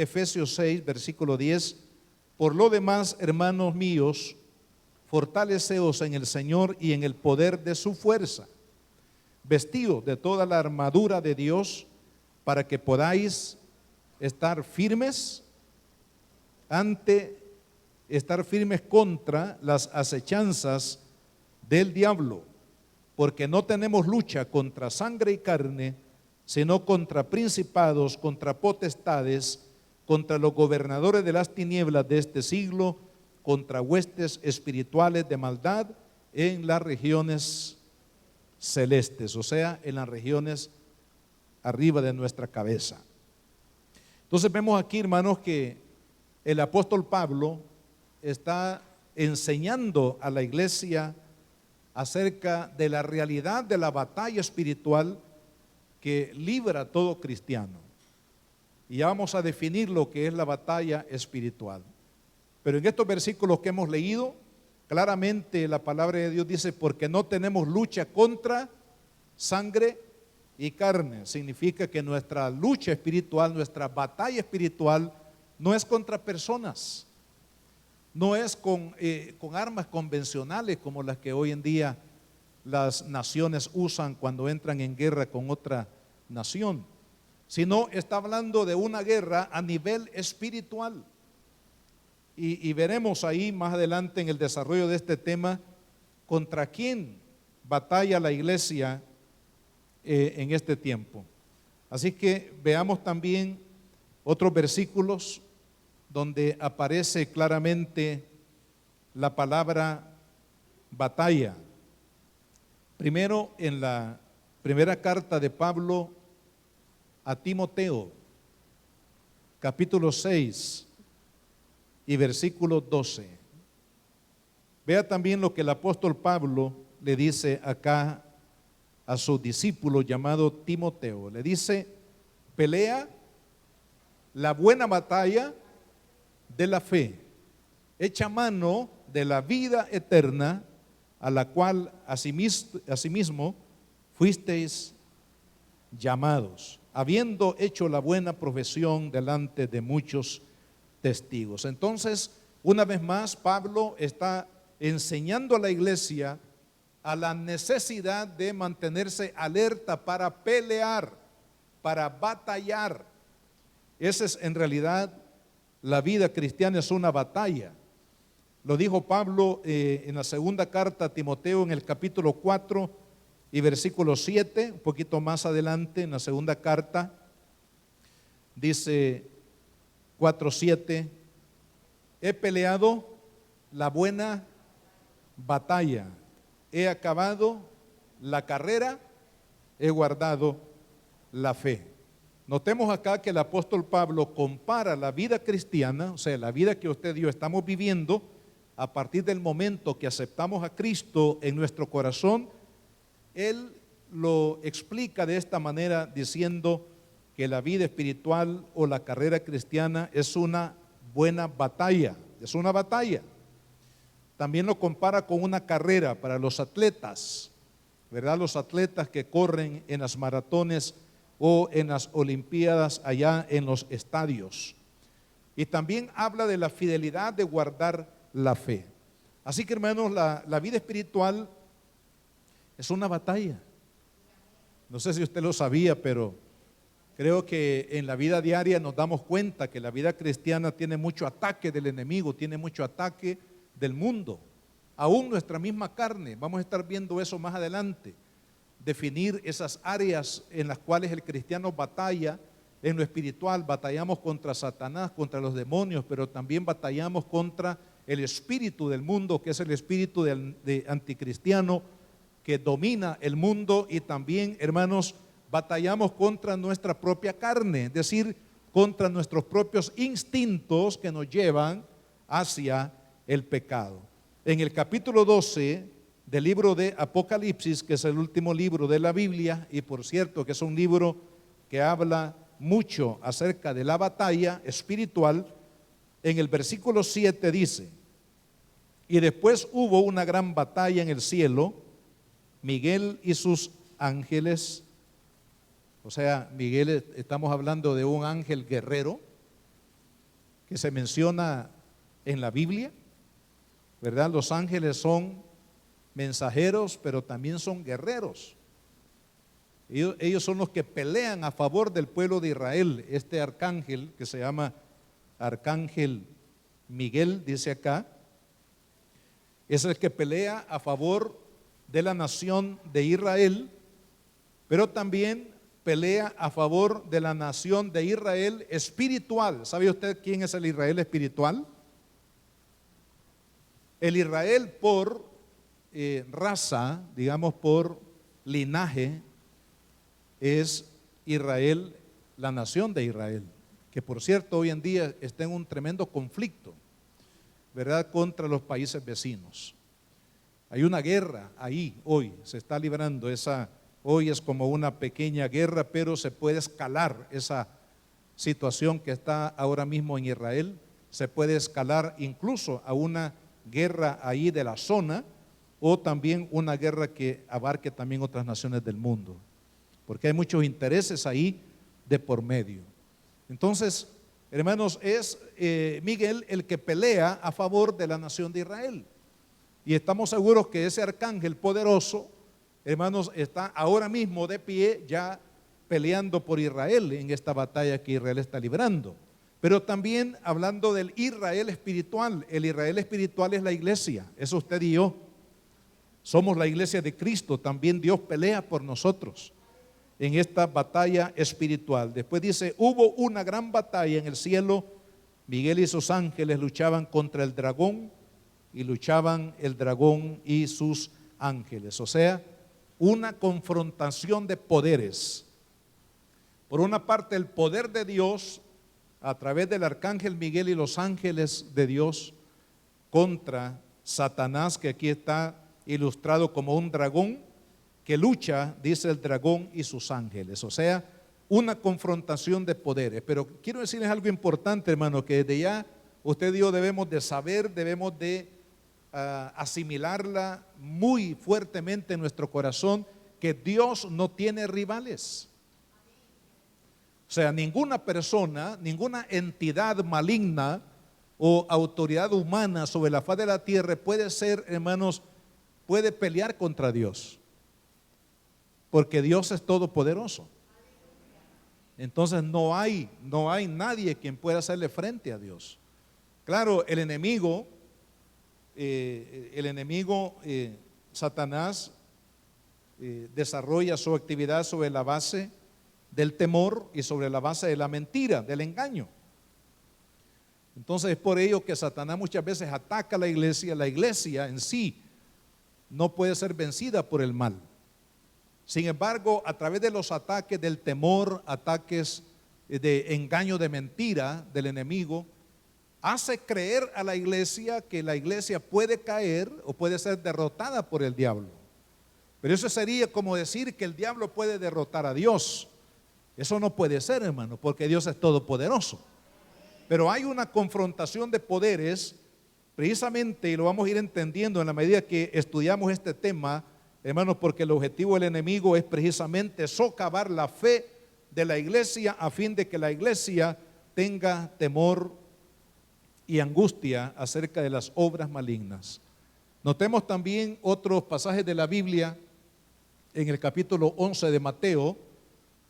Efesios 6, versículo 10, por lo demás, hermanos míos, fortaleceos en el Señor y en el poder de su fuerza, vestidos de toda la armadura de Dios, para que podáis estar firmes contra las acechanzas del diablo, porque no tenemos lucha contra sangre y carne, sino contra principados, contra potestades, contra los gobernadores de las tinieblas de este siglo, contra huestes espirituales de maldad en las regiones celestes, o sea, en las regiones arriba de nuestra cabeza. Entonces vemos aquí, hermanos, que el apóstol Pablo está enseñando a la iglesia acerca de la realidad de la batalla espiritual que libra a todo cristiano. Y ya vamos a definir lo que es la batalla espiritual. Pero en estos versículos que hemos leído, claramente la palabra de Dios dice, porque no tenemos lucha contra sangre y carne. Significa que nuestra lucha espiritual, nuestra batalla espiritual, no es contra personas, no es con armas convencionales como las que hoy en día las naciones usan cuando entran en guerra con otra nación, sino está hablando de una guerra a nivel espiritual. Y veremos ahí más adelante en el desarrollo de este tema contra quién batalla la iglesia en este tiempo. Así que veamos también otros versículos donde aparece claramente la palabra batalla. Primero, en la primera carta de Pablo a Timoteo, capítulo 6 y versículo 12. Vea también lo que el apóstol Pablo le dice acá a su discípulo llamado Timoteo. Le dice, pelea la buena batalla de la fe, echa mano de la vida eterna, a la cual asimismo fuisteis llamados, habiendo hecho la buena profesión delante de muchos testigos. Entonces, una vez más, Pablo está enseñando a la iglesia a la necesidad de mantenerse alerta para pelear, para batallar. Esa es en realidad la vida cristiana, es una batalla. Lo dijo Pablo en la segunda carta a Timoteo en el capítulo 4 y versículo 7, un poquito más adelante en la segunda carta, dice 4:7, he peleado la buena batalla, he acabado la carrera, he guardado la fe. Notemos acá que el apóstol Pablo compara la vida cristiana, o sea, la vida que usted y yo estamos viviendo a partir del momento que aceptamos a Cristo en nuestro corazón. Él lo explica de esta manera diciendo que la vida espiritual o la carrera cristiana es una buena batalla, es una batalla. También lo compara con una carrera para los atletas, ¿verdad? Los atletas que corren en las maratones o en las olimpiadas allá en los estadios. Y también habla de la fidelidad de guardar la fe. Así que, hermanos, la vida espiritual es una batalla. No sé si usted lo sabía, pero creo que en la vida diaria nos damos cuenta que la vida cristiana tiene mucho ataque del enemigo, tiene mucho ataque del mundo, aún nuestra misma carne. Vamos a estar viendo eso más adelante, definir esas áreas en las cuales el cristiano batalla. En lo espiritual batallamos contra Satanás, contra los demonios, pero también batallamos contra el espíritu del mundo, que es el espíritu de anticristiano que domina el mundo. Y también, hermanos, batallamos contra nuestra propia carne, es decir, contra nuestros propios instintos que nos llevan hacia el pecado. En el capítulo 12 del libro de Apocalipsis, que es el último libro de la Biblia, y por cierto que es un libro que habla mucho acerca de la batalla espiritual, en el versículo 7 dice, y después hubo una gran batalla en el cielo, Miguel y sus ángeles, o sea, Miguel, estamos hablando de un ángel guerrero, que se menciona en la Biblia, ¿verdad? Los ángeles son mensajeros, pero también son guerreros. Ellos son los que pelean a favor del pueblo de Israel. Este arcángel, que se llama Arcángel Miguel, dice acá, es el que pelea a favor de la nación de Israel, pero también pelea a favor de la nación de Israel espiritual. ¿Sabe usted quién es el Israel espiritual? El Israel por raza, digamos por linaje, es Israel, la nación de Israel, que por cierto hoy en día está en un tremendo conflicto, ¿verdad?, contra los países vecinos. Hay una guerra ahí hoy, se está librando esa. Hoy es como una pequeña guerra, pero se puede escalar esa situación que está ahora mismo en Israel. Se puede escalar incluso a una guerra ahí de la zona, o también una guerra que abarque también otras naciones del mundo, porque hay muchos intereses ahí de por medio. Entonces, hermanos, es Miguel el que pelea a favor de la nación de Israel. Y estamos seguros que ese arcángel poderoso, hermanos, está ahora mismo de pie ya peleando por Israel en esta batalla que Israel está librando. Pero también hablando del Israel espiritual. El Israel espiritual es la iglesia, es usted y yo. Somos la iglesia de Cristo. También Dios pelea por nosotros en esta batalla espiritual. Después dice, hubo una gran batalla en el cielo. Miguel y sus ángeles luchaban contra el dragón, y luchaban el dragón y sus ángeles. O sea, una confrontación de poderes. Por una parte, el poder de Dios a través del arcángel Miguel y los ángeles de Dios contra Satanás, que aquí está ilustrado como un dragón que lucha, dice el dragón y sus ángeles. O sea, una confrontación de poderes. Pero quiero decirles algo importante, hermano, que desde ya usted y yo debemos de saber, debemos de asimilarla muy fuertemente en nuestro corazón, que Dios no tiene rivales. O sea, ninguna persona, ninguna entidad maligna o autoridad humana sobre la faz de la tierra puede ser, hermanos, puede pelear contra Dios, porque Dios es todopoderoso. Entonces no hay nadie quien pueda hacerle frente a Dios. Claro, el enemigo Satanás desarrolla su actividad sobre la base del temor y sobre la base de la mentira, del engaño. Entonces es por ello que Satanás muchas veces ataca a la iglesia. La iglesia en sí no puede ser vencida por el mal. Sin embargo, a través de los ataques del temor, ataques de engaño, de mentira del enemigo, hace creer a la iglesia que la iglesia puede caer o puede ser derrotada por el diablo. Pero eso sería como decir que el diablo puede derrotar a Dios. Eso no puede ser, hermano, porque Dios es todopoderoso. Pero hay una confrontación de poderes, precisamente, y lo vamos a ir entendiendo en la medida que estudiamos este tema, hermanos, porque el objetivo del enemigo es precisamente socavar la fe de la iglesia a fin de que la iglesia tenga temor y angustia acerca de las obras malignas. Notemos también otros pasajes de la Biblia en el capítulo 11 de Mateo,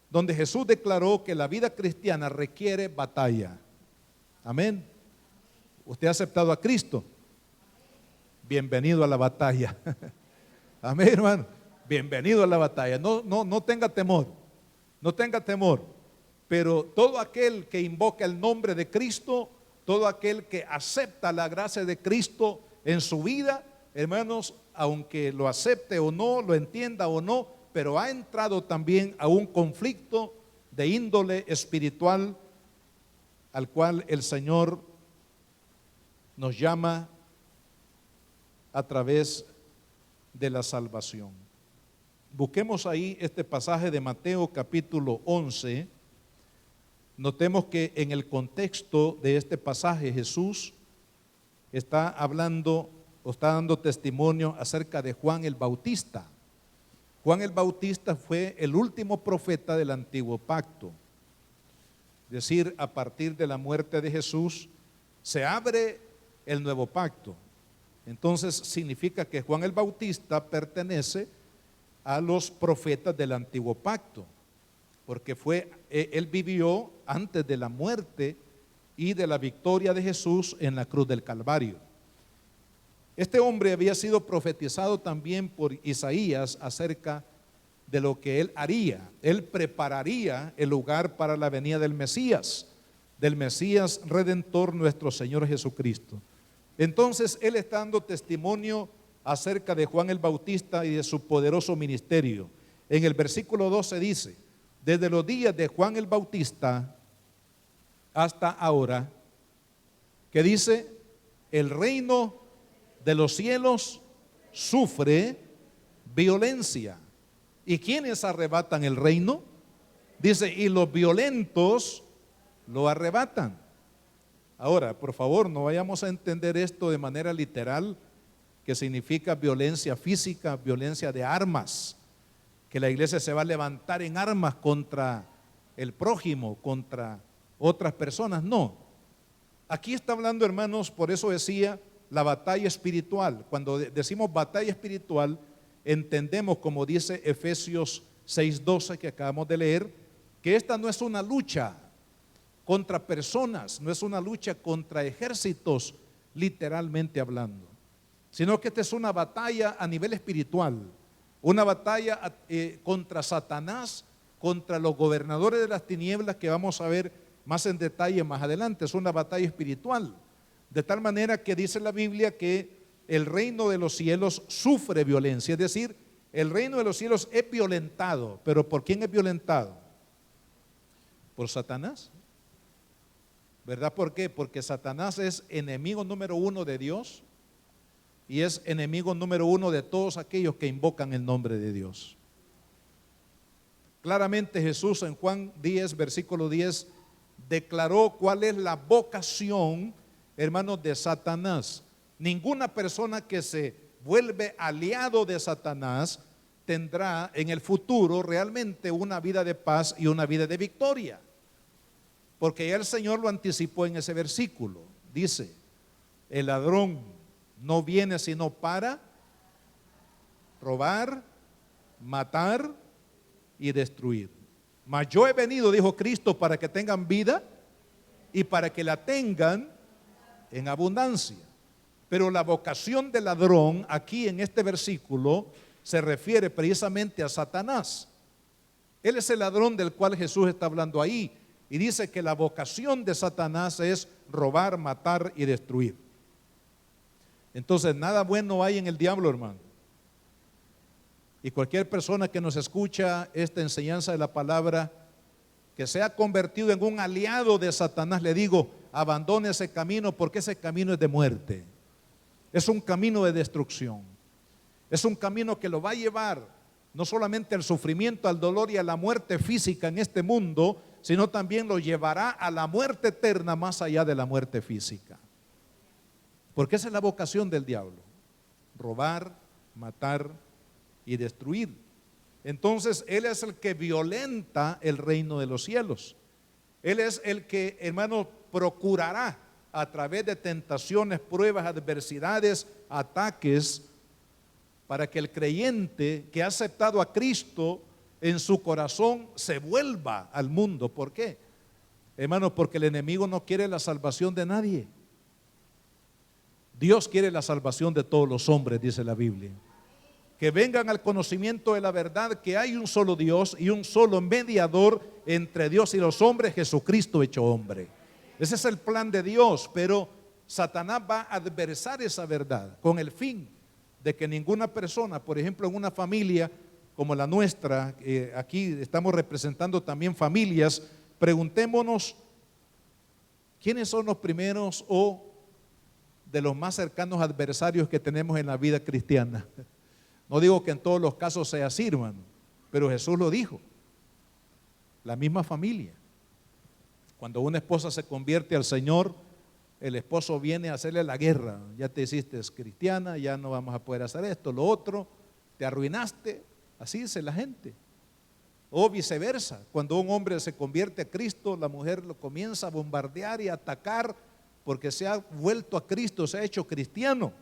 donde Jesús declaró que la vida cristiana requiere batalla. Amén. ¿Usted ha aceptado a Cristo? Bienvenido a la batalla. Amén, hermano. Bienvenido a la batalla. No tenga temor. No tenga temor. Pero todo aquel que invoca el nombre de Cristo, todo aquel que acepta la gracia de Cristo en su vida, hermanos, aunque lo acepte o no, lo entienda o no, pero ha entrado también a un conflicto de índole espiritual al cual el Señor nos llama a través de la salvación. Busquemos ahí este pasaje de Mateo capítulo 11. Notemos que en el contexto de este pasaje Jesús está hablando o está dando testimonio acerca de Juan el Bautista. Juan el Bautista fue el último profeta del antiguo pacto. Es decir, a partir de la muerte de Jesús, Se abre el nuevo pacto. Entonces significa que Juan el Bautista pertenece a los profetas del antiguo pacto, porque él vivió antes de la muerte y de la victoria de Jesús en la cruz del Calvario. Este hombre había sido profetizado también por Isaías acerca de lo que él haría. Él prepararía el lugar para la venida del Mesías Redentor, nuestro Señor Jesucristo. Entonces él está dando testimonio acerca de Juan el Bautista y de su poderoso ministerio. En el versículo 12 dice: desde los días de Juan el Bautista hasta ahora, que dice, el reino de los cielos sufre violencia. ¿Y quiénes arrebatan el reino? Dice, y los violentos lo arrebatan. Ahora, por favor, no vayamos a entender esto de manera literal, que significa violencia física, violencia de armas, que la iglesia se va a levantar en armas contra el prójimo, contra otras personas. No, aquí está hablando, hermanos, por eso decía la batalla espiritual. Cuando decimos batalla espiritual, entendemos, como dice Efesios 6:12 que acabamos de leer, que esta no es una lucha contra personas, no es una lucha contra ejércitos, literalmente hablando, sino que esta es una batalla a nivel espiritual, una batalla contra Satanás, contra los gobernadores de las tinieblas, que vamos a ver más en detalle más adelante. Es una batalla espiritual, de tal manera que dice la Biblia que el reino de los cielos sufre violencia, es decir, el reino de los cielos es violentado. ¿Pero por quién es violentado? Por Satanás, ¿verdad? ¿Por qué? Porque Satanás es enemigo número uno de Dios y es enemigo número uno de todos aquellos que invocan el nombre de Dios. Claramente Jesús en Juan 10, versículo 10, declaró cuál es la vocación, hermanos, de Satanás. Ninguna persona que se vuelve aliado de Satanás tendrá en el futuro realmente una vida de paz y una vida de victoria, porque ya el Señor lo anticipó en ese versículo. Dice, el ladrón no viene sino para robar, matar y destruir. Mas yo he venido, dijo Cristo, para que tengan vida y para que la tengan en abundancia. Pero la vocación del ladrón aquí en este versículo se refiere precisamente a Satanás. Él es el ladrón del cual Jesús está hablando ahí, y dice que la vocación de Satanás es robar, matar y destruir. Entonces nada bueno hay en el diablo, hermano. Y cualquier persona que nos escucha esta enseñanza de la palabra, que se ha convertido en un aliado de Satanás, le digo, abandone ese camino, porque ese camino es de muerte. Es un camino de destrucción. Es un camino que lo va a llevar no solamente al sufrimiento, al dolor y a la muerte física en este mundo, sino también lo llevará a la muerte eterna más allá de la muerte física. Porque esa es la vocación del diablo: robar, matar y destruir. Entonces él es el que violenta el reino de los cielos. Él es el que, hermano, procurará a través de tentaciones, pruebas, adversidades, ataques, para que el creyente que ha aceptado a Cristo en su corazón se vuelva al mundo. ¿Por qué? Hermano, porque el enemigo no quiere la salvación de nadie. Dios quiere la salvación de todos los hombres, dice la Biblia. Que vengan al conocimiento de la verdad, que hay un solo Dios y un solo mediador entre Dios y los hombres, Jesucristo hecho hombre. Ese es el plan de Dios, pero Satanás va a adversar esa verdad con el fin de que ninguna persona, por ejemplo en una familia como la nuestra, aquí estamos representando también familias, preguntémonos quiénes son los primeros o de los más cercanos adversarios que tenemos en la vida cristiana. No digo que en todos los casos sea así, hermano, pero Jesús lo dijo: la misma familia. Cuando una esposa se convierte al Señor, el esposo viene a hacerle la guerra. Ya te hiciste cristiana, ya no vamos a poder hacer esto, lo otro, te arruinaste. Así dice la gente. O viceversa, cuando un hombre se convierte a Cristo, la mujer lo comienza a bombardear y a atacar porque se ha vuelto a Cristo, se ha hecho cristiano.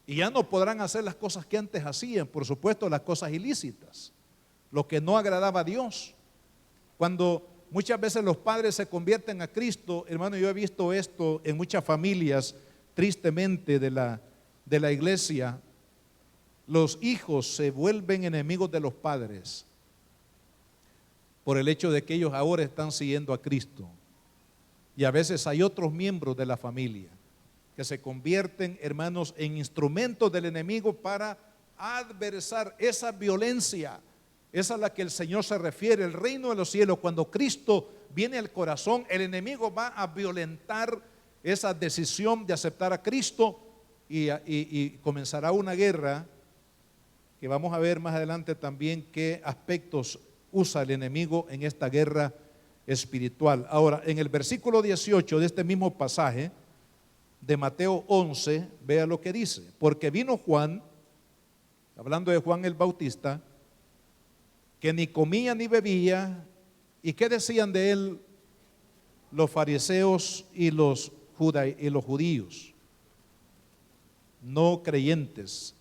Y ya no podrán hacer las cosas que antes hacían, por supuesto las cosas ilícitas, lo que no agradaba a Dios. Cuando muchas veces los padres se convierten a Cristo, hermano, yo he visto esto en muchas familias, tristemente, de la iglesia. Los hijos se vuelven enemigos de los padres por el hecho de que ellos ahora están siguiendo a Cristo. Y a veces hay otros miembros de la familia que se convierten, hermanos, en instrumentos del enemigo para adversar esa violencia. Esa es a la que el Señor se refiere, el reino de los cielos. Cuando Cristo viene al corazón, el enemigo va a violentar esa decisión de aceptar a Cristo y comenzará una guerra que vamos a ver más adelante también qué aspectos usa el enemigo en esta guerra espiritual. Ahora, en el versículo 18 de este mismo pasaje de Mateo 11, vea lo que dice: porque vino Juan, hablando de Juan el Bautista, que ni comía ni bebía. ¿Y qué decían de él los fariseos y los judíos no creyentes?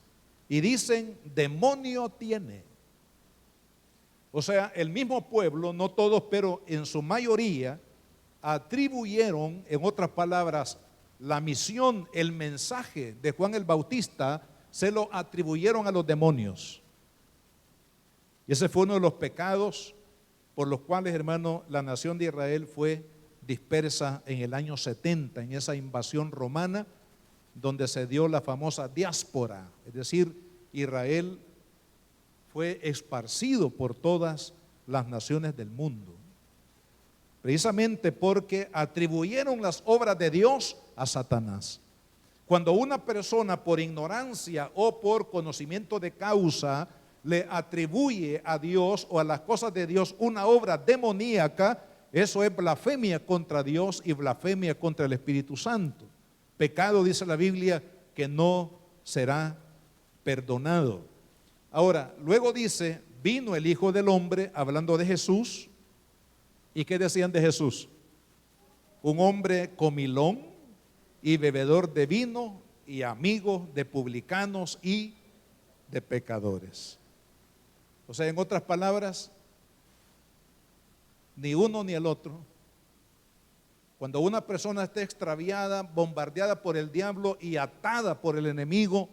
Y dicen: demonio tiene. O sea, el mismo pueblo, no todos, pero en su mayoría, atribuyeron, en otras palabras, la misión, el mensaje de Juan el Bautista, se lo atribuyeron a los demonios. Y ese fue uno de los pecados por los cuales, hermano, la nación de Israel fue dispersa en el año 70, en esa invasión romana, donde se dio la famosa diáspora, es decir, Israel fue esparcido por todas las naciones del mundo, precisamente porque atribuyeron las obras de Dios a Satanás. Cuando una persona por ignorancia o por conocimiento de causa le atribuye a Dios o a las cosas de Dios una obra demoníaca, eso es blasfemia contra Dios y blasfemia contra el Espíritu Santo. Pecado, dice la Biblia, que no será perdonado. Ahora, luego dice: vino el Hijo del Hombre, hablando de Jesús. ¿Y qué decían de Jesús? Un hombre comilón y bebedor de vino y amigo de publicanos y de pecadores. O sea, en otras palabras, ni uno ni el otro. Cuando una persona está extraviada, bombardeada por el diablo y atada por el enemigo,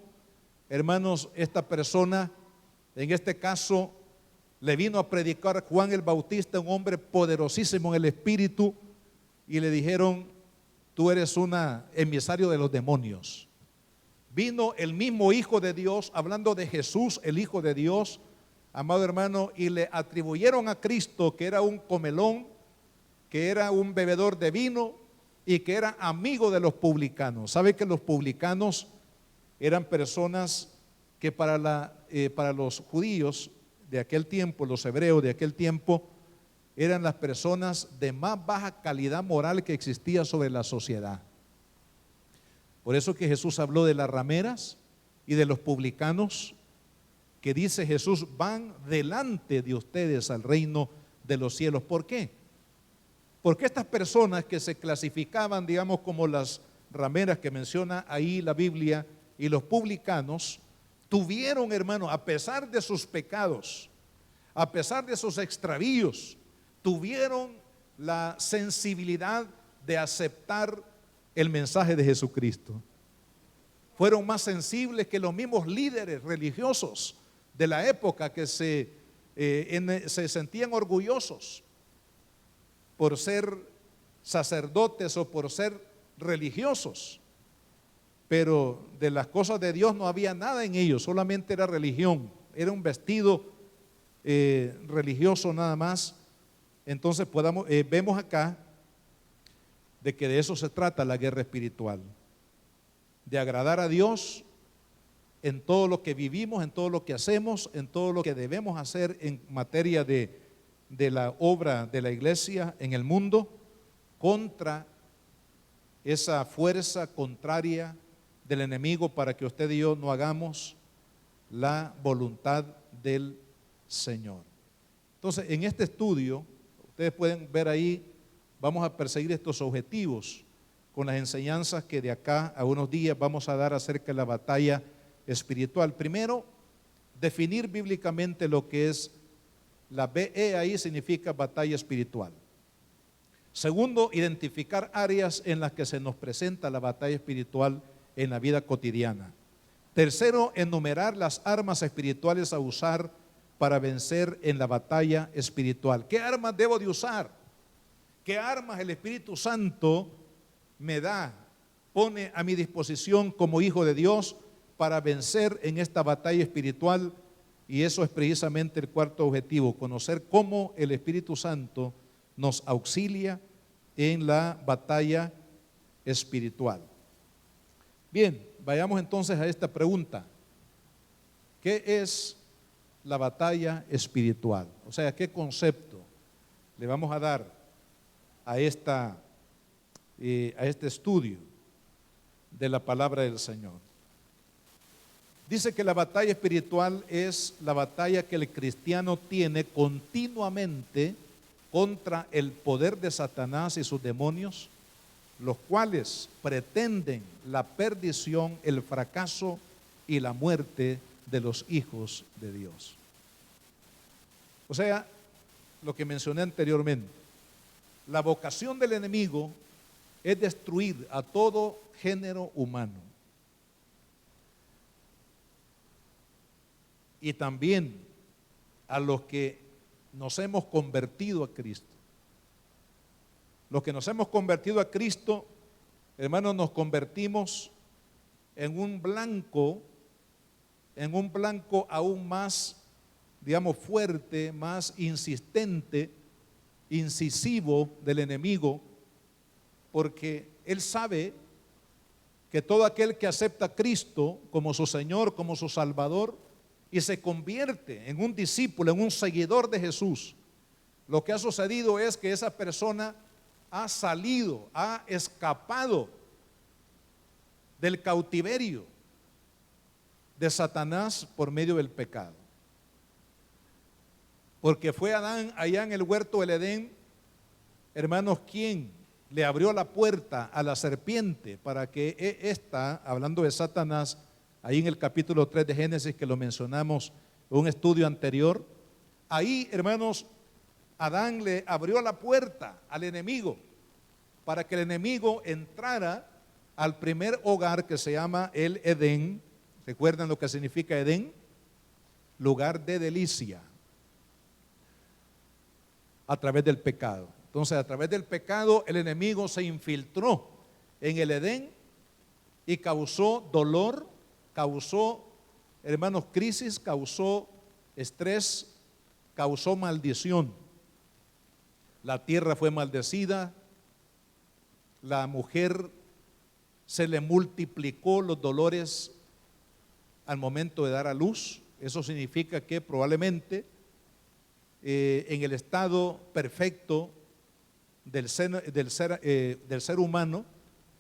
hermanos, esta persona, en este caso, le vino a predicar Juan el Bautista, un hombre poderosísimo en el espíritu, y le dijeron: tú eres un emisario de los demonios. Vino el mismo Hijo de Dios, hablando de Jesús, el Hijo de Dios, amado hermano, y le atribuyeron a Cristo que era un comelón, que era un bebedor de vino y que era amigo de los publicanos. ¿Sabe que los publicanos eran personas que para los judíos de aquel tiempo, los hebreos de aquel tiempo, eran las personas de más baja calidad moral que existía sobre la sociedad? Por eso que Jesús habló de las rameras y de los publicanos, que dice Jesús: van delante de ustedes al reino de los cielos. ¿Por qué? Porque estas personas que se clasificaban, digamos, como las rameras que menciona ahí la Biblia, y los publicanos, tuvieron, hermano, a pesar de sus pecados, a pesar de sus extravíos, tuvieron la sensibilidad de aceptar el mensaje de Jesucristo. Fueron más sensibles que los mismos líderes religiosos de la época, que se sentían orgullosos por ser sacerdotes o por ser religiosos, pero de las cosas de Dios no había nada en ellos, solamente era religión, era un vestido religioso nada más. Entonces vemos acá de que de eso se trata la guerra espiritual, de agradar a Dios en todo lo que vivimos, en todo lo que hacemos, en todo lo que debemos hacer en materia de la obra de la iglesia en el mundo, contra esa fuerza contraria del enemigo para que usted y yo no hagamos la voluntad del Señor. Entonces, en este estudio, ustedes pueden ver ahí, vamos a perseguir estos objetivos con las enseñanzas que de acá a unos días vamos a dar acerca de la batalla espiritual. Primero, definir bíblicamente lo que es la BE, ahí significa batalla espiritual. Segundo, identificar áreas en las que se nos presenta la batalla espiritual en la vida cotidiana. Tercero, enumerar las armas espirituales a usar para vencer en la batalla espiritual. ¿Qué armas debo de usar? ¿Qué armas el Espíritu Santo me da, pone a mi disposición como hijo de Dios para vencer en esta batalla espiritual? Y eso es precisamente el cuarto objetivo, conocer cómo el Espíritu Santo nos auxilia en la batalla espiritual. Bien, vayamos entonces a esta pregunta. ¿Qué es la batalla espiritual? O sea, ¿qué concepto le vamos a dar a este estudio de la palabra del Señor? Dice que la batalla espiritual es la batalla que el cristiano tiene continuamente contra el poder de Satanás y sus demonios, los cuales pretenden la perdición, el fracaso y la muerte de los hijos de Dios. O sea, lo que mencioné anteriormente, la vocación del enemigo es destruir a todo género humano. Y también a los que nos hemos convertido a Cristo. Los que nos hemos convertido a Cristo, hermanos, nos convertimos en un blanco aún más, digamos, fuerte, más insistente, incisivo del enemigo, porque él sabe que todo aquel que acepta a Cristo como su Señor, como su Salvador, y se convierte en un discípulo, en un seguidor de Jesús, lo que ha sucedido es que esa persona ha salido, ha escapado del cautiverio de Satanás por medio del pecado. Porque fue Adán allá en el huerto del Edén, hermanos, quien le abrió la puerta a la serpiente para que ésta, hablando de Satanás, ahí en el capítulo 3 de Génesis, que lo mencionamos en un estudio anterior, ahí, hermanos, Adán le abrió la puerta al enemigo para que el enemigo entrara al primer hogar que se llama el Edén. ¿Recuerdan lo que significa Edén? Lugar de delicia. A través del pecado. Entonces, a través del pecado, el enemigo se infiltró en el Edén y causó dolor, causó, hermanos, crisis, causó estrés, causó maldición. La tierra fue maldecida, la mujer se le multiplicó los dolores al momento de dar a luz. Eso significa que probablemente en el estado perfecto del ser humano,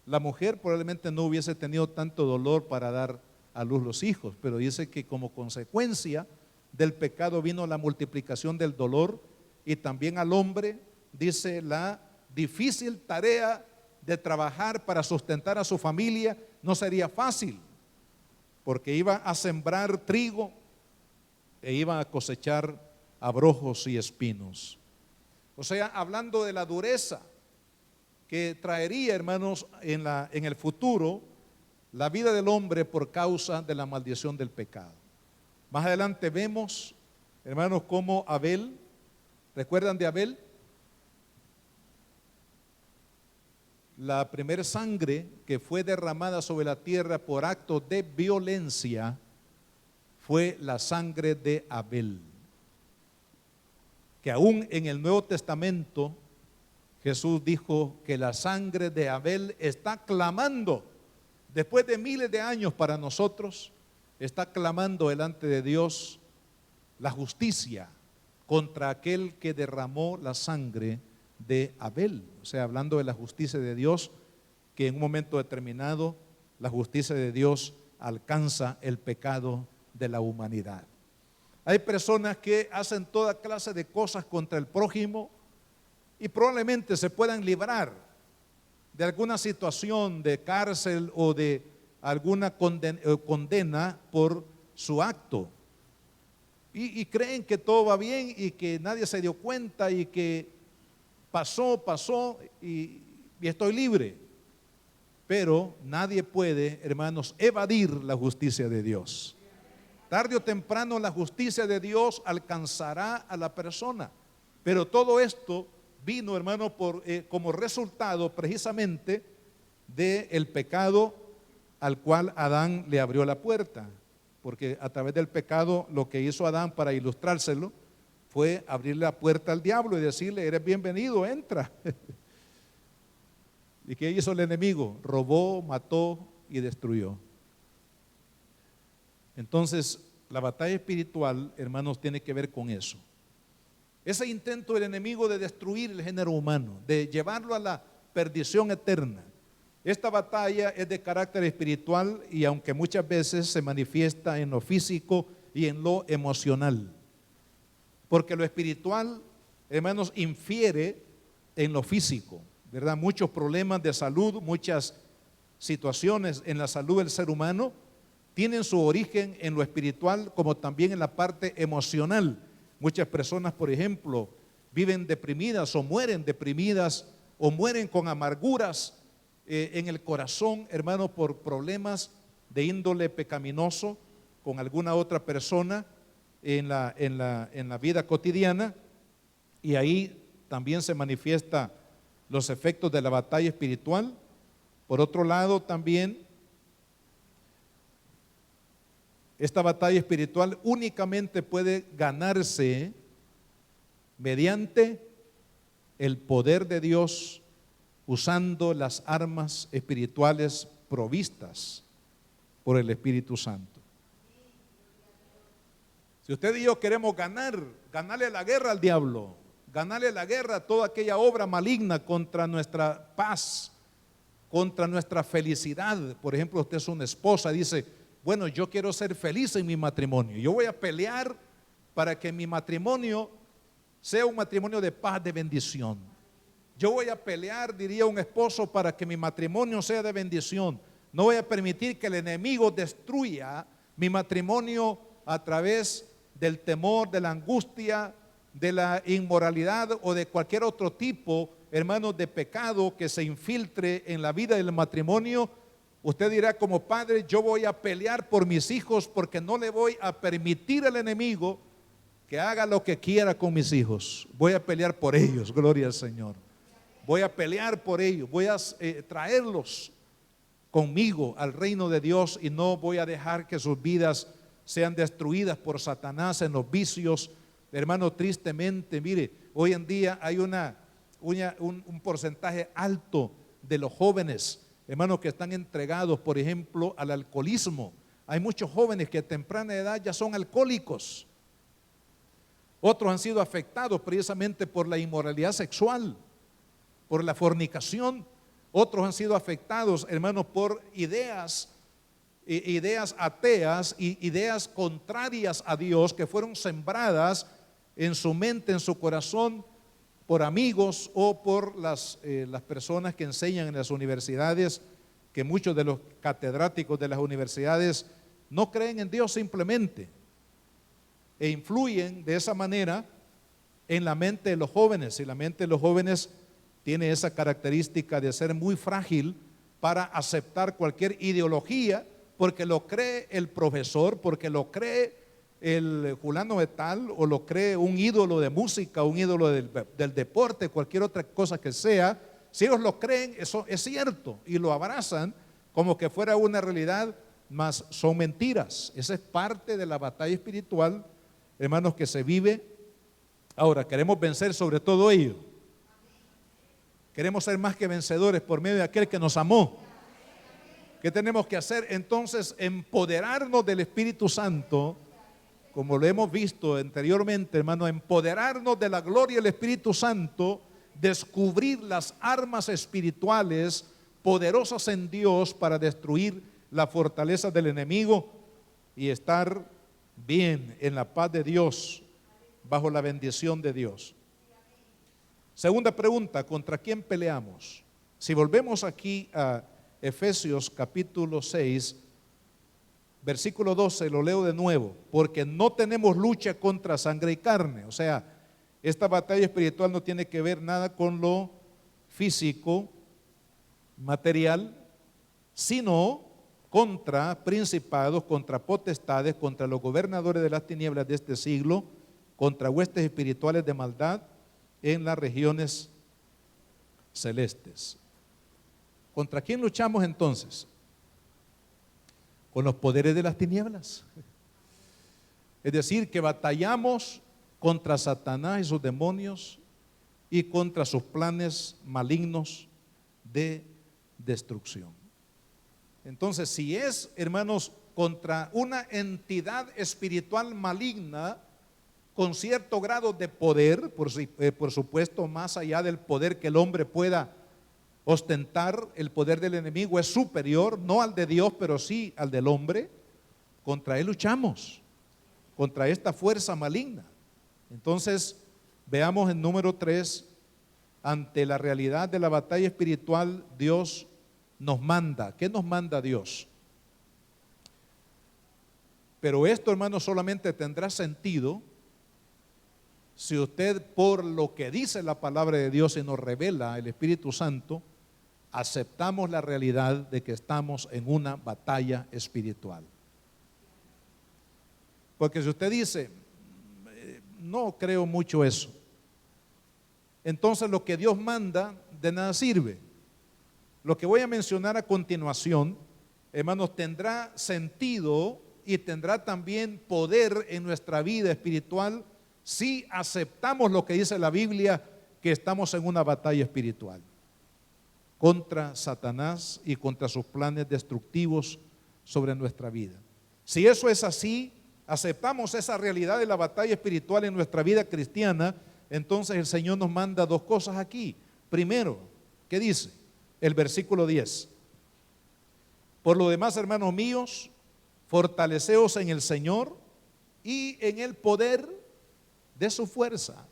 la mujer probablemente no hubiese tenido tanto dolor para dar a luz los hijos, pero dice que como consecuencia del pecado vino la multiplicación del dolor, y también al hombre, dice, la difícil tarea de trabajar para sustentar a su familia no sería fácil, porque iba a sembrar trigo e iba a cosechar abrojos y espinos. O sea, hablando de la dureza que traería, hermanos, en el futuro la vida del hombre por causa de la maldición del pecado. Más adelante vemos, hermanos, cómo Abel, ¿recuerdan de Abel? La primera sangre que fue derramada sobre la tierra por acto de violencia fue la sangre de Abel. Que aún en el Nuevo Testamento Jesús dijo que la sangre de Abel está clamando, después de miles de años para nosotros, está clamando delante de Dios la justicia contra aquel que derramó la sangre de Abel. O sea, hablando de la justicia de Dios, que en un momento determinado la justicia de Dios alcanza el pecado de la humanidad. Hay personas que hacen toda clase de cosas contra el prójimo y probablemente se puedan librar de alguna situación de cárcel o de alguna condena por su acto. Y creen que todo va bien y que nadie se dio cuenta y que pasó y estoy libre. Pero nadie puede, hermanos, evadir la justicia de Dios. Tarde o temprano la justicia de Dios alcanzará a la persona. Pero todo esto vino, hermano, como resultado precisamente del pecado al cual Adán le abrió la puerta. Porque a través del pecado lo que hizo Adán, para ilustrárselo, fue abrirle la puerta al diablo y decirle: eres bienvenido, entra. ¿Y qué hizo el enemigo? Robó, mató y destruyó. Entonces, la batalla espiritual, hermanos, tiene que ver con eso. Ese intento del enemigo de destruir el género humano, de llevarlo a la perdición eterna. Esta batalla es de carácter espiritual y aunque muchas veces se manifiesta en lo físico y en lo emocional. Porque lo espiritual, hermanos, infiere en lo físico, ¿verdad? Muchos problemas de salud, muchas situaciones en la salud del ser humano tienen su origen en lo espiritual como también en la parte emocional. Muchas personas, por ejemplo, viven deprimidas o mueren deprimidas o mueren con amarguras en el corazón, hermano, por problemas de índole pecaminoso con alguna otra persona en la vida cotidiana, y ahí también se manifiesta los efectos de la batalla espiritual. Por otro lado, también esta batalla espiritual únicamente puede ganarse mediante el poder de Dios, usando las armas espirituales provistas por el Espíritu Santo. Si usted y yo queremos ganarle la guerra al diablo, ganarle la guerra a toda aquella obra maligna contra nuestra paz, contra nuestra felicidad. Por ejemplo, usted es una esposa y dice: bueno, yo quiero ser feliz en mi matrimonio, yo voy a pelear para que mi matrimonio sea un matrimonio de paz, de bendición. Yo voy a pelear, diría un esposo, para que mi matrimonio sea de bendición. No voy a permitir que el enemigo destruya mi matrimonio a través del temor, de la angustia, de la inmoralidad o de cualquier otro tipo, hermanos, de pecado que se infiltre en la vida del matrimonio. Usted dirá: como padre, yo voy a pelear por mis hijos porque no le voy a permitir al enemigo que haga lo que quiera con mis hijos. Voy a pelear por ellos, gloria al Señor. Voy a pelear por ellos, voy a traerlos conmigo al reino de Dios y no voy a dejar que sus vidas sean destruidas por Satanás en los vicios. Hermano, tristemente, mire, hoy en día hay un porcentaje alto de los jóvenes, hermanos, que están entregados, por ejemplo, al alcoholismo. Hay muchos jóvenes que a temprana edad ya son alcohólicos. Otros han sido afectados precisamente por la inmoralidad sexual, por la fornicación. Otros han sido afectados, hermanos, por ideas ateas y ideas contrarias a Dios que fueron sembradas en su mente, en su corazón, por amigos o por las personas que enseñan en las universidades, que muchos de los catedráticos de las universidades no creen en Dios simplemente, e influyen de esa manera en la mente de los jóvenes. Y la mente de los jóvenes tiene esa característica de ser muy frágil para aceptar cualquier ideología, porque lo cree el profesor, porque lo cree el fulano de tal, o lo cree un ídolo de música, un ídolo del deporte, cualquier otra cosa que sea. Si ellos lo creen, eso es cierto y lo abrazan como que fuera una realidad, mas son mentiras. Esa es parte de la batalla espiritual, hermanos, que se vive. Ahora, queremos vencer sobre todo ello. Queremos ser más que vencedores por medio de aquel que nos amó. ¿Qué tenemos que hacer? Entonces, empoderarnos del Espíritu Santo, como lo hemos visto anteriormente, hermano, empoderarnos de la gloria del Espíritu Santo, descubrir las armas espirituales poderosas en Dios para destruir la fortaleza del enemigo y estar bien en la paz de Dios, bajo la bendición de Dios. Segunda pregunta: ¿contra quién peleamos? Si volvemos aquí a Efesios capítulo 6, versículo 12, lo leo de nuevo, porque no tenemos lucha contra sangre y carne. O sea, esta batalla espiritual no tiene que ver nada con lo físico, material, sino contra principados, contra potestades, contra los gobernadores de las tinieblas de este siglo, contra huestes espirituales de maldad en las regiones celestes. ¿Contra quién luchamos entonces? Con los poderes de las tinieblas. Es decir, que batallamos contra Satanás y sus demonios y contra sus planes malignos de destrucción. Entonces, si es, hermanos, contra una entidad espiritual maligna con cierto grado de poder, por supuesto, más allá del poder que el hombre pueda ostentar, el poder del enemigo es superior, no al de Dios, pero sí al del hombre. Contra él luchamos, contra esta fuerza maligna. Entonces, veamos en número 3, ante la realidad de la batalla espiritual, Dios nos manda. ¿Qué nos manda Dios? Pero esto, hermano, solamente tendrá sentido si usted, por lo que dice la palabra de Dios y nos revela el Espíritu Santo, aceptamos la realidad de que estamos en una batalla espiritual. Porque si usted dice, no creo mucho eso, entonces lo que Dios manda de nada sirve. Lo que voy a mencionar a continuación, hermanos, tendrá sentido y tendrá también poder en nuestra vida espiritual si aceptamos lo que dice la Biblia, que estamos en una batalla espiritual contra Satanás y contra sus planes destructivos sobre nuestra vida. Si eso es así, aceptamos esa realidad de la batalla espiritual en nuestra vida cristiana, entonces el Señor nos manda dos cosas aquí. Primero, ¿qué dice? El versículo 10. Por lo demás, hermanos míos, fortaleceos en el Señor y en el poder de su fuerza.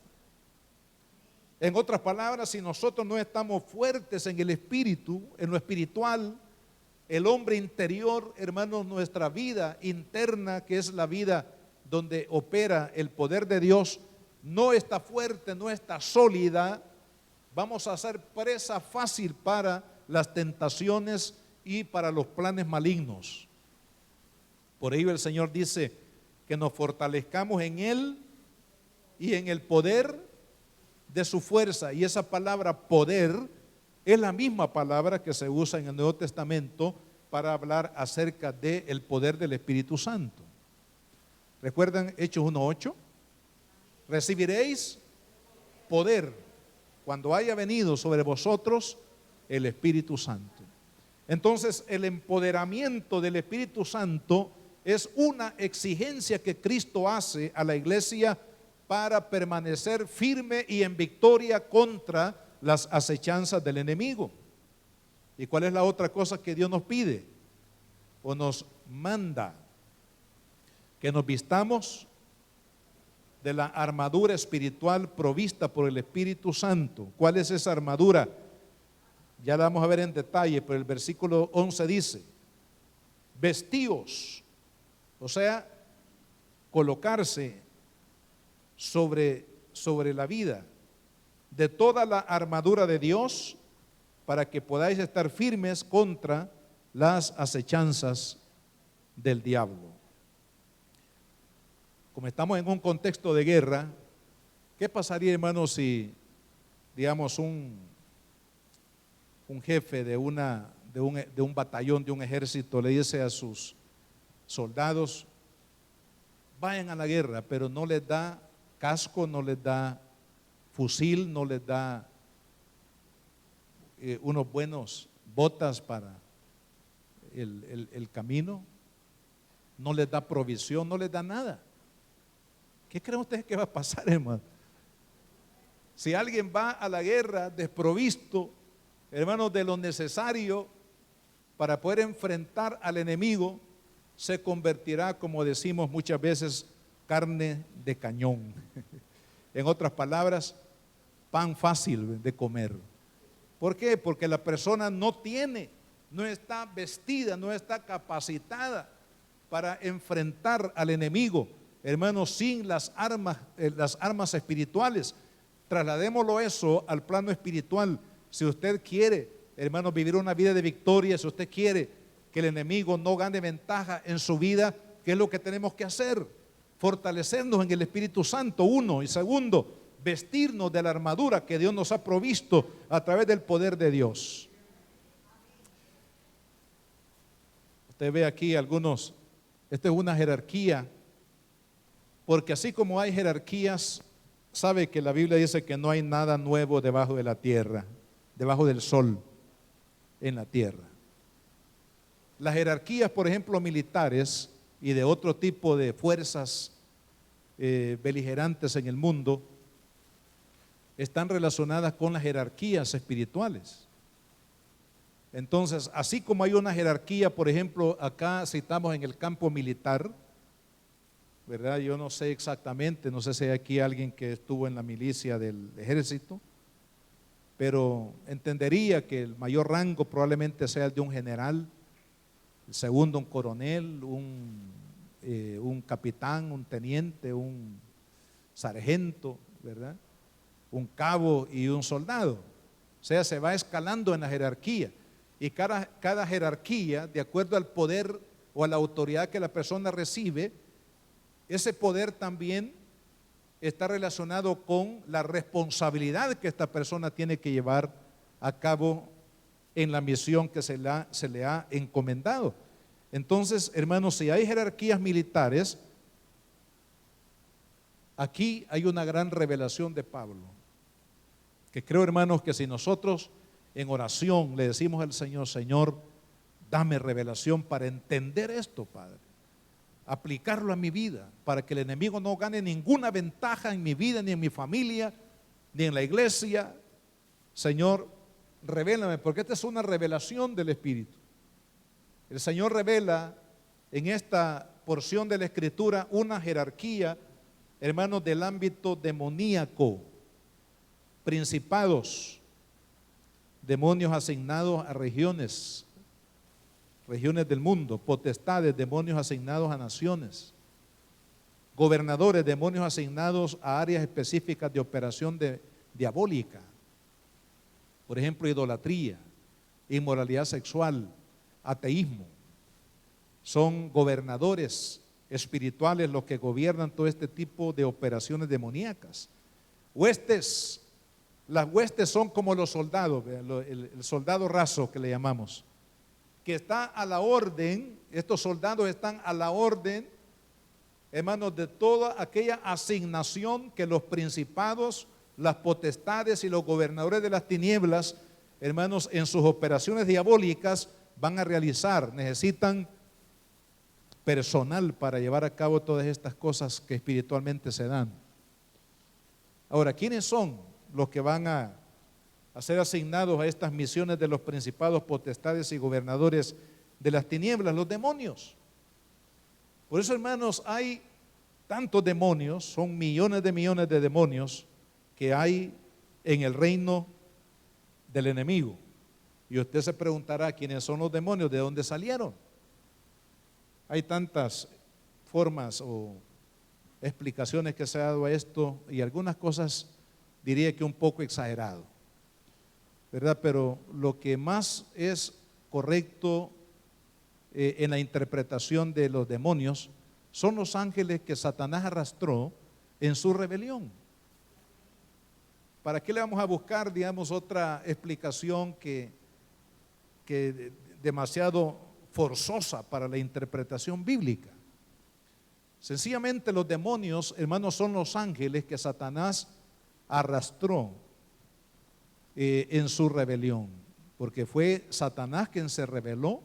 En otras palabras, si nosotros no estamos fuertes en el espíritu, en lo espiritual, el hombre interior, hermanos, nuestra vida interna, que es la vida donde opera el poder de Dios, no está fuerte, no está sólida, vamos a ser presa fácil para las tentaciones y para los planes malignos. Por ello el Señor dice que nos fortalezcamos en Él y en el poder de su fuerza. Y esa palabra poder es la misma palabra que se usa en el Nuevo Testamento para hablar acerca del poder del Espíritu Santo. ¿Recuerdan Hechos 1:8? Recibiréis poder cuando haya venido sobre vosotros el Espíritu Santo. Entonces, el empoderamiento del Espíritu Santo es una exigencia que Cristo hace a la iglesia para permanecer firme y en victoria contra las acechanzas del enemigo. ¿Y cuál es la otra cosa que Dios nos pide o nos manda? Que nos vistamos de la armadura espiritual provista por el Espíritu Santo. ¿Cuál es esa armadura? Ya la vamos a ver en detalle, pero el versículo 11 dice, vestíos, o sea, colocarse sobre la vida de toda la armadura de Dios para que podáis estar firmes contra las acechanzas del diablo. Como estamos en un contexto de guerra, ¿qué pasaría, hermanos, si, digamos, un jefe de un batallón, de un ejército, le dice a sus soldados, vayan a la guerra, pero no les da casco, no les da fusil, no les da unos buenos botas para el camino, no les da provisión, no les da nada? ¿Qué creen ustedes que va a pasar, hermano? Si alguien va a la guerra desprovisto, hermanos, de lo necesario para poder enfrentar al enemigo, se convertirá, como decimos muchas veces, carne de cañón. En otras palabras, pan fácil de comer. ¿Por qué? Porque la persona no está vestida, no está capacitada para enfrentar al enemigo, hermanos, sin las armas espirituales. Trasladémoslo eso al plano espiritual. Si usted quiere, hermanos, vivir una vida de victoria, si usted quiere que el enemigo no gane ventaja en su vida, ¿qué es lo que tenemos que hacer? Fortalecernos en el Espíritu Santo, uno, y segundo, vestirnos de la armadura que Dios nos ha provisto a través del poder de Dios. Usted ve aquí algunos, esta es una jerarquía, porque así como hay jerarquías, sabe que la Biblia dice que no hay nada nuevo debajo de la tierra, debajo del sol, en la tierra. Las jerarquías, por ejemplo, militares y de otro tipo de fuerzas beligerantes en el mundo, están relacionadas con las jerarquías espirituales. Entonces, así como hay una jerarquía, por ejemplo, acá citamos en el campo militar, ¿verdad? Yo no sé exactamente, no sé si hay aquí alguien que estuvo en la milicia del ejército, pero entendería que el mayor rango probablemente sea el de un general, el segundo un coronel, un capitán, un teniente, un sargento, ¿verdad? Un cabo y un soldado. O sea, se va escalando en la jerarquía. Y cada jerarquía, de acuerdo al poder o a la autoridad que la persona recibe, ese poder también está relacionado con la responsabilidad que esta persona tiene que llevar a cabo en la misión que se le ha encomendado. Entonces, hermanos, si hay jerarquías militares, aquí hay una gran revelación de Pablo, que creo, hermanos, que si nosotros en oración le decimos al Señor, Señor, dame revelación para entender esto, Padre, aplicarlo a mi vida, para que el enemigo no gane ninguna ventaja en mi vida, ni en mi familia, ni en la iglesia. Señor, revélame, porque esta es una revelación del Espíritu. El Señor revela en esta porción de la Escritura una jerarquía, hermanos, del ámbito demoníaco, principados, demonios asignados a regiones del mundo, potestades, demonios asignados a naciones, gobernadores, demonios asignados a áreas específicas de operación diabólica, por ejemplo, idolatría, inmoralidad sexual, ateísmo. Son gobernadores espirituales los que gobiernan todo este tipo de operaciones demoníacas. Huestes, las huestes son como los soldados, el soldado raso que le llamamos, que está a la orden. Estos soldados están a la orden, hermanos, de toda aquella asignación que los principados, las potestades y los gobernadores de las tinieblas, hermanos, en sus operaciones diabólicas van a realizar. Necesitan personal para llevar a cabo todas estas cosas que espiritualmente se dan. Ahora, ¿quiénes son los que van a ser asignados a estas misiones de los principados, potestades y gobernadores de las tinieblas? Los demonios. Por eso, hermanos, hay tantos demonios, son millones de demonios que hay en el reino del enemigo. Y usted se preguntará, ¿quiénes son los demonios? ¿De dónde salieron? Hay tantas formas o explicaciones que se ha dado a esto, y algunas cosas diría que un poco exagerado, ¿verdad? Pero lo que más es correcto en la interpretación de los demonios son los ángeles que Satanás arrastró en su rebelión. ¿Para qué le vamos a buscar, digamos, otra explicación que demasiado forzosa para la interpretación bíblica? Sencillamente los demonios, hermanos, son los ángeles que Satanás arrastró en su rebelión, porque fue Satanás quien se rebeló.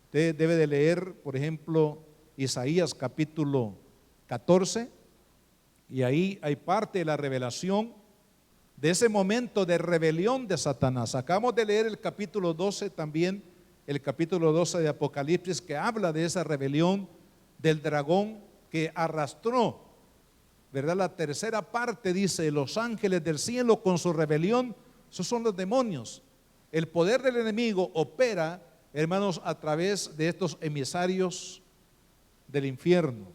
Usted debe de leer, por ejemplo, Isaías capítulo 14, y ahí hay parte de la revelación de ese momento de rebelión de Satanás. Acabamos de leer el capítulo 12 también, el capítulo 12 de Apocalipsis, que habla de esa rebelión del dragón que arrastró, ¿verdad? La tercera parte, dice, los ángeles del cielo con su rebelión. Esos son los demonios. El poder del enemigo opera, hermanos, a través de estos emisarios del infierno.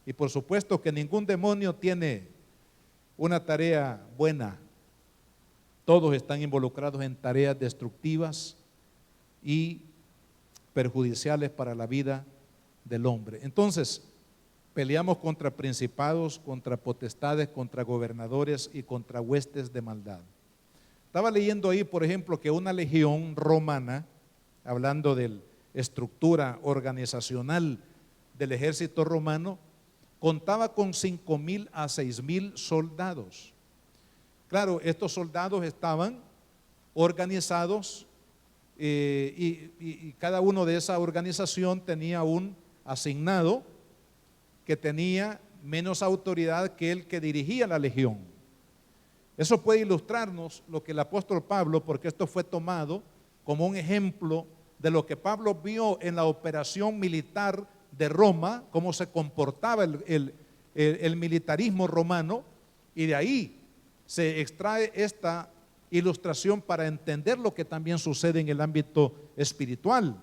Y por supuesto que ningún demonio tiene una tarea buena. Todos están involucrados en tareas destructivas y perjudiciales para la vida del hombre. Entonces, peleamos contra principados, contra potestades, contra gobernadores y contra huestes de maldad. Estaba leyendo ahí, por ejemplo, que una legión romana, hablando de la estructura organizacional del ejército romano, contaba con 5,000 a 6,000 soldados. Claro, estos soldados estaban organizados y cada uno de esa organización tenía un asignado que tenía menos autoridad que el que dirigía la legión. Eso puede ilustrarnos lo que el apóstol Pablo, porque esto fue tomado como un ejemplo de lo que Pablo vio en la operación militar de Roma, cómo se comportaba el militarismo romano, y de ahí se extrae esta ilustración para entender lo que también sucede en el ámbito espiritual.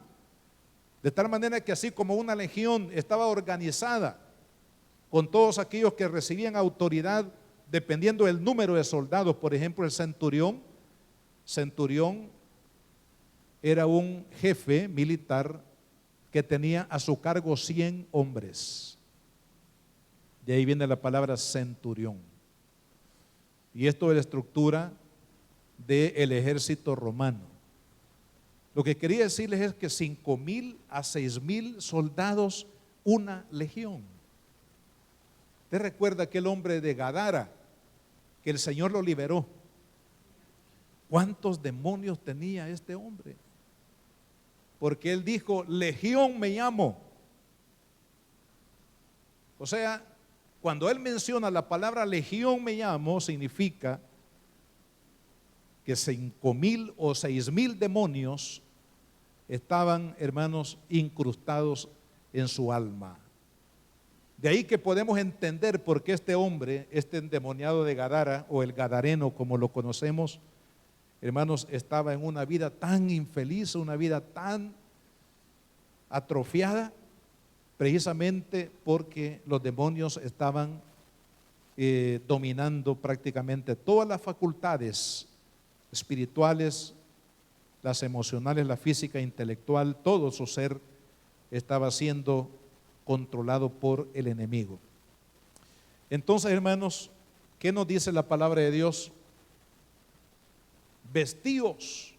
De tal manera que así como una legión estaba organizada con todos aquellos que recibían autoridad dependiendo del número de soldados, por ejemplo el centurión era un jefe militar que tenía a su cargo 100 hombres. De ahí viene la palabra centurión. Y esto es la estructura del ejército romano. Lo que quería decirles es que 5,000 a 6,000 soldados, una legión. ¿Usted recuerda aquel hombre de Gadara que el Señor lo liberó? ¿Cuántos demonios tenía este hombre? Porque él dijo, legión me llamo. O sea, cuando él menciona la palabra legión me llamo, significa que 5,000 o 6,000 demonios estaban, hermanos, incrustados en su alma. De ahí que podemos entender por qué este hombre, este endemoniado de Gadara, o el gadareno como lo conocemos, hermanos, estaba en una vida tan infeliz, una vida tan atrofiada, precisamente porque los demonios estaban dominando prácticamente todas las facultades espirituales, las emocionales, la física, intelectual, todo su ser estaba siendo controlado por el enemigo. Entonces, hermanos, ¿qué nos dice la palabra de Dios? Vestíos.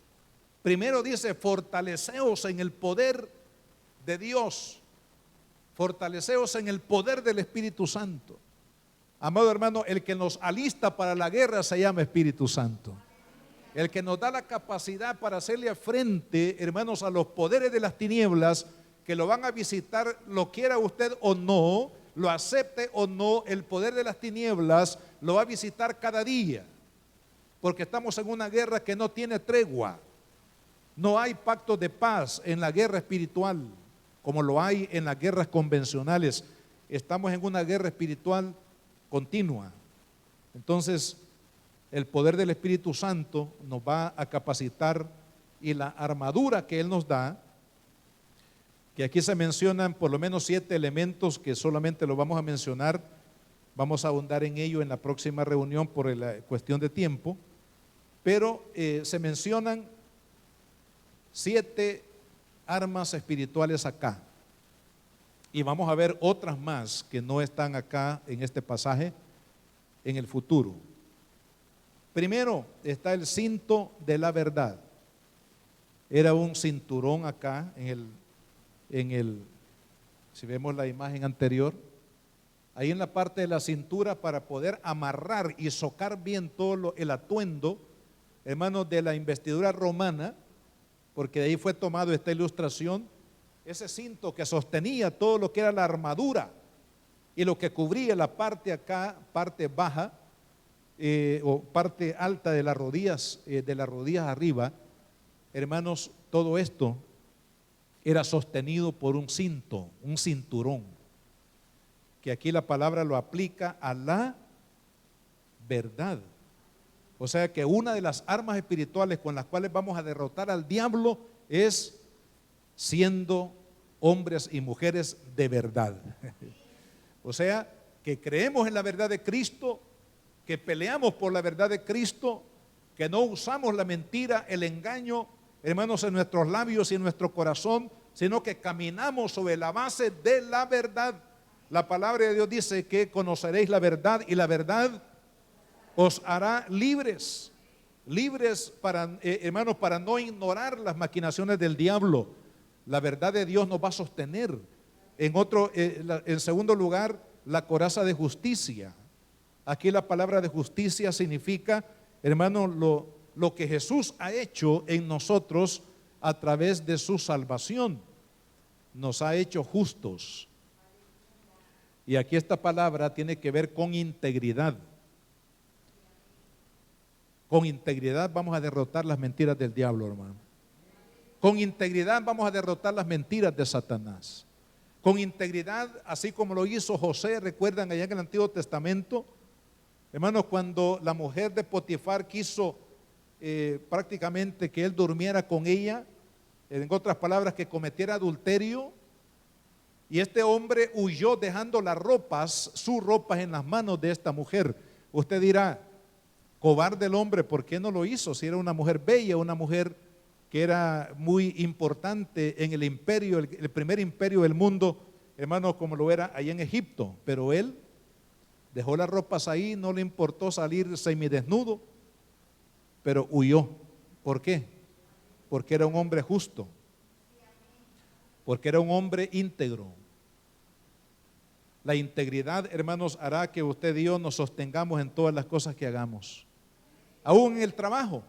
Primero dice, fortaleceos en el poder de Dios. Fortaleceos en el poder del Espíritu Santo. Amado hermano, el que nos alista para la guerra se llama Espíritu Santo. El que nos da la capacidad para hacerle frente, hermanos, a los poderes de las tinieblas que lo van a visitar, lo quiera usted o no, lo acepte o no, el poder de las tinieblas lo va a visitar cada día, porque estamos en una guerra que no tiene tregua. No hay pacto de paz en la guerra espiritual como lo hay en las guerras convencionales. Estamos en una guerra espiritual continua. Entonces, el poder del Espíritu Santo nos va a capacitar, y la armadura que Él nos da, que aquí se mencionan por lo menos 7 elementos que solamente lo vamos a mencionar, vamos a ahondar en ello en la próxima reunión por la cuestión de tiempo, pero se mencionan 7 armas espirituales acá, y vamos a ver otras más que no están acá en este pasaje en el futuro. Primero está el cinto de la verdad. Era un cinturón acá si vemos la imagen anterior, ahí en la parte de la cintura, para poder amarrar y socar bien todo el atuendo, hermanos, de la investidura romana, porque de ahí fue tomado esta ilustración. Ese cinto que sostenía todo lo que era la armadura y lo que cubría la parte acá, parte baja o parte alta de las rodillas arriba, hermanos, todo esto era sostenido por un cinto, un cinturón, que aquí la palabra lo aplica a la verdad. O sea que una de las armas espirituales con las cuales vamos a derrotar al diablo es siendo hombres y mujeres de verdad. O sea, que creemos en la verdad de Cristo, que peleamos por la verdad de Cristo, que no usamos la mentira, el engaño, hermanos, en nuestros labios y en nuestro corazón, sino que caminamos sobre la base de la verdad. La palabra de Dios dice que conoceréis la verdad y la verdad os hará libres. Libres para, hermanos, para no ignorar las maquinaciones del diablo. La verdad de Dios nos va a sostener. En segundo lugar, la coraza de justicia. Aquí la palabra de justicia significa, hermano, lo que Jesús ha hecho en nosotros a través de su salvación. Nos ha hecho justos. Y aquí esta palabra tiene que ver con integridad. Con integridad vamos a derrotar las mentiras del diablo, hermano. Con integridad vamos a derrotar las mentiras de Satanás. Con integridad, así como lo hizo José, recuerdan allá en el Antiguo Testamento, hermanos, cuando la mujer de Potifar quiso prácticamente que él durmiera con ella, en otras palabras, que cometiera adulterio, y este hombre huyó dejando sus ropas en las manos de esta mujer. Usted dirá, cobarde el hombre, ¿por qué no lo hizo? Si era una mujer bella, una mujer que era muy importante en el imperio, el primer imperio del mundo, hermano, como lo era allá en Egipto. Pero él dejó las ropas ahí, no le importó salir semidesnudo, pero huyó. ¿Por qué? Porque era un hombre justo, porque era un hombre íntegro. La integridad, hermanos, hará que usted y yo nos sostengamos en todas las cosas que hagamos. Aún en el trabajo,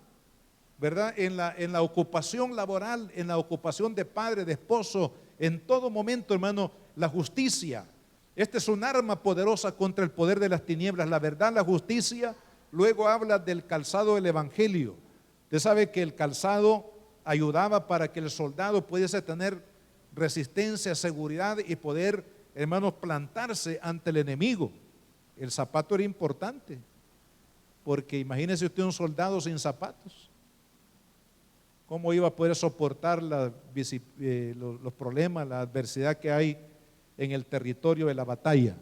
¿verdad? En la ocupación laboral, en la ocupación de padre, de esposo, en todo momento, hermano, la justicia. Esta es un arma poderosa contra el poder de las tinieblas. La verdad, la justicia. Luego habla del calzado del evangelio. Usted sabe que el calzado ayudaba para que el soldado pudiese tener resistencia, seguridad y poder, hermanos, plantarse ante el enemigo. El zapato era importante, porque imagínese usted un soldado sin zapatos. ¿Cómo iba a poder soportar los problemas, la adversidad que hay en el territorio de la batalla?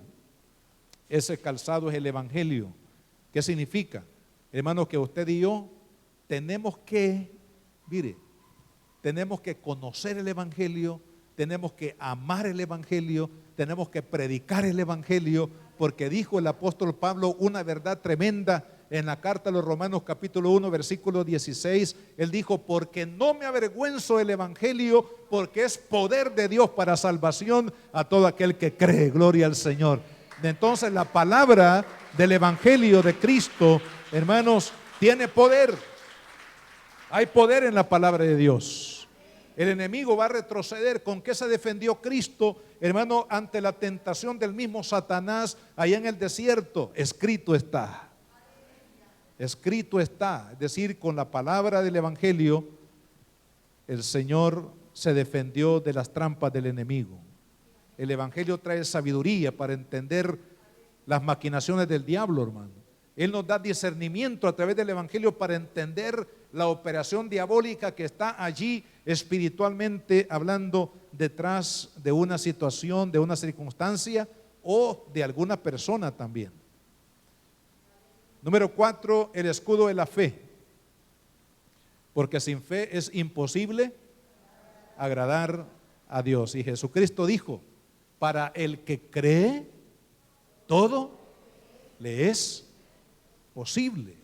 Ese calzado es el evangelio. ¿Qué significa? Hermanos, que usted y yo tenemos que, tenemos que conocer el evangelio, tenemos que amar el evangelio, tenemos que predicar el evangelio, porque dijo el apóstol Pablo una verdad tremenda en la carta a los Romanos capítulo 1 versículo 16. Él dijo, porque no me avergüenzo del evangelio, porque es poder de Dios para salvación a todo aquel que cree. Gloria al Señor. Entonces la palabra del evangelio de Cristo, hermanos, tiene poder. Hay poder en la palabra de Dios. El enemigo va a retroceder. ¿Con qué se defendió Cristo, hermano, ante la tentación del mismo Satanás allá en el desierto? Escrito está. Escrito está. Es decir, con la palabra del evangelio, el Señor se defendió de las trampas del enemigo. El evangelio trae sabiduría para entender las maquinaciones del diablo, hermano. Él nos da discernimiento a través del evangelio para entender la operación diabólica que está allí espiritualmente hablando detrás de una situación, de una circunstancia o de alguna persona también. Número 4, el escudo de la fe. Porque sin fe es imposible agradar a Dios. Y Jesucristo dijo, para el que cree, todo le es posible.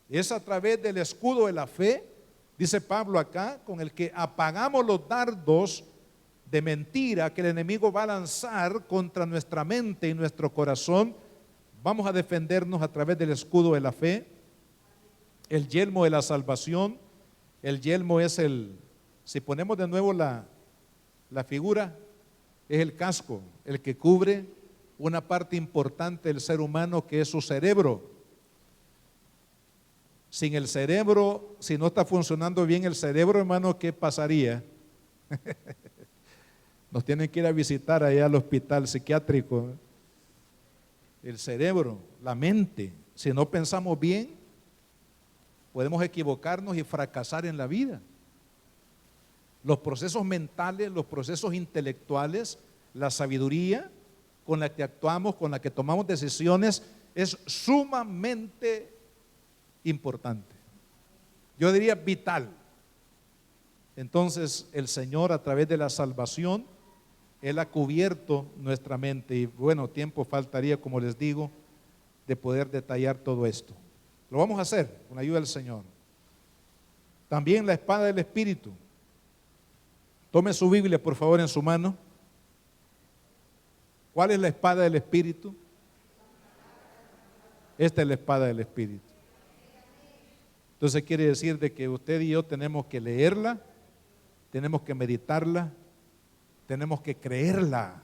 Es a través del escudo de la fe, dice Pablo acá, con el que apagamos los dardos de mentira que el enemigo va a lanzar contra nuestra mente y nuestro corazón. Vamos a defendernos a través del escudo de la fe, el yelmo de la salvación. El yelmo es si ponemos de nuevo la figura, es el casco, el que cubre una parte importante del ser humano, que es su cerebro. Sin el cerebro, si no está funcionando bien el cerebro, hermano, ¿qué pasaría? Nos tienen que ir a visitar allá al hospital psiquiátrico. El cerebro, la mente, si no pensamos bien, podemos equivocarnos y fracasar en la vida. Los procesos mentales, los procesos intelectuales, la sabiduría con la que actuamos, con la que tomamos decisiones, es sumamente importante. Yo diría vital. Entonces el Señor, a través de la salvación, Él ha cubierto nuestra mente. Y bueno, tiempo faltaría, como les digo, de poder detallar todo esto. Lo vamos a hacer con la ayuda del Señor. También la espada del Espíritu. Tome su Biblia, por favor, en su mano. ¿Cuál es la espada del Espíritu? Esta es la espada del Espíritu. Entonces quiere decir de que usted y yo tenemos que leerla, tenemos que meditarla, tenemos que creerla,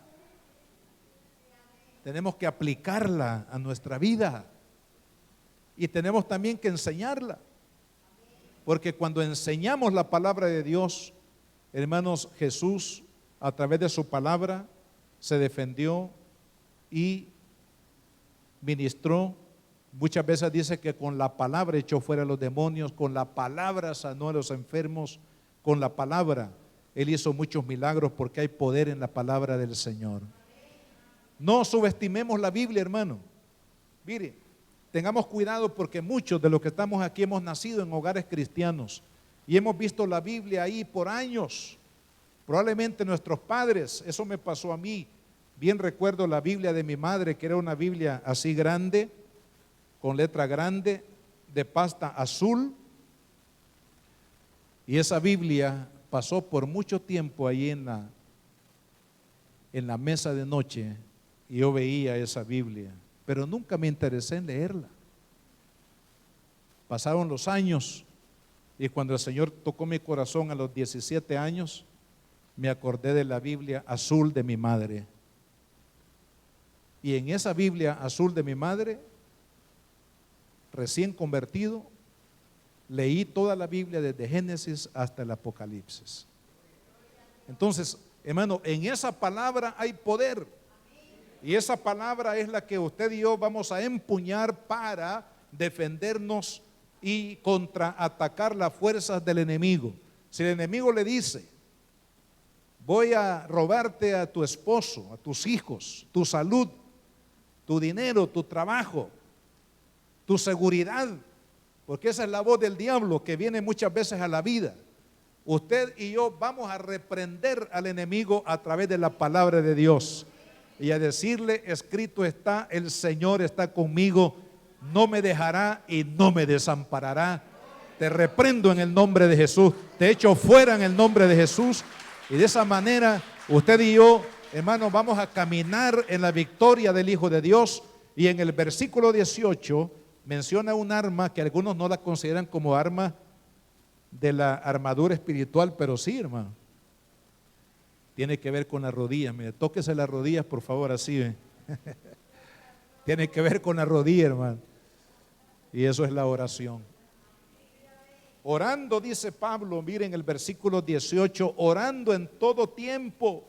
tenemos que aplicarla a nuestra vida y tenemos también que enseñarla. Porque cuando enseñamos la palabra de Dios, hermanos, Jesús a través de su palabra se defendió y ministró. Muchas veces dice que con la palabra echó fuera a los demonios, con la palabra sanó a los enfermos, con la palabra Él hizo muchos milagros porque hay poder en la palabra del Señor. No subestimemos la Biblia, hermano. Mire, tengamos cuidado porque muchos de los que estamos aquí hemos nacido en hogares cristianos y hemos visto la Biblia ahí por años. Probablemente nuestros padres, eso me pasó a mí. Bien recuerdo la Biblia de mi madre, que era una Biblia así grande, con letra grande, de pasta azul. Y esa Biblia pasó por mucho tiempo ahí en la mesa de noche y yo veía esa Biblia, pero nunca me interesé en leerla. Pasaron los años y cuando el Señor tocó mi corazón a los 17 años, me acordé de la Biblia azul de mi madre. Y en esa Biblia azul de mi madre, recién convertido, leí toda la Biblia desde Génesis hasta el Apocalipsis. Entonces, hermano, en esa palabra hay poder. Y esa palabra es la que usted y yo vamos a empuñar para defendernos y contraatacar las fuerzas del enemigo. Si el enemigo le dice: voy a robarte a tu esposo, a tus hijos, tu salud, tu dinero, tu trabajo, tu seguridad, porque esa es la voz del diablo que viene muchas veces a la vida. Usted y yo vamos a reprender al enemigo a través de la palabra de Dios y a decirle: escrito está, el Señor está conmigo, no me dejará y no me desamparará. Te reprendo en el nombre de Jesús, te echo fuera en el nombre de Jesús. Y de esa manera usted y yo, hermanos, vamos a caminar en la victoria del Hijo de Dios. Y en el versículo 18 menciona un arma que algunos no la consideran como arma de la armadura espiritual, pero sí, hermano. Tiene que ver con las rodillas. Mire, tóquese las rodillas, por favor, así. Tiene que ver con las rodillas, hermano. Y eso es la oración. Orando, dice Pablo, miren el versículo 18, orando en todo tiempo,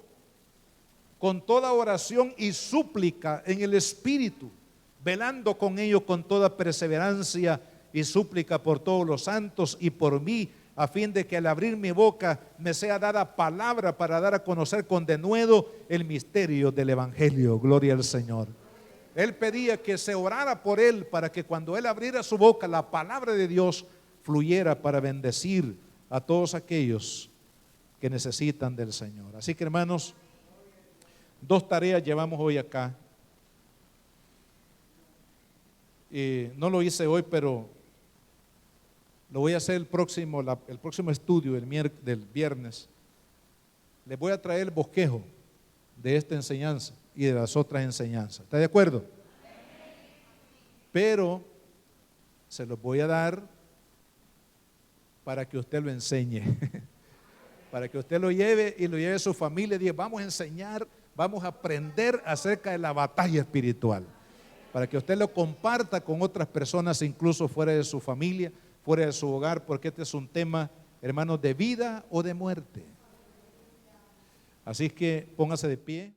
con toda oración y súplica en el Espíritu, velando con ello con toda perseverancia y súplica por todos los santos y por mí, a fin de que al abrir mi boca me sea dada palabra para dar a conocer con denuedo el misterio del Evangelio. Gloria al Señor. Él pedía que se orara por él para que cuando él abriera su boca la palabra de Dios fluyera para bendecir a todos aquellos que necesitan del Señor. Así que, hermanos, dos tareas llevamos hoy acá. No lo hice hoy, pero lo voy a hacer el próximo estudio del viernes. Les voy a traer el bosquejo de esta enseñanza y de las otras enseñanzas. ¿Está de acuerdo? Pero se los voy a dar para que usted lo enseñe, para que usted lo lleve y lo lleve a su familia y diga: vamos a enseñar, vamos a aprender acerca de la batalla espiritual, para que usted lo comparta con otras personas, incluso fuera de su familia, fuera de su hogar, porque este es un tema, hermanos, de vida o de muerte. Así que póngase de pie.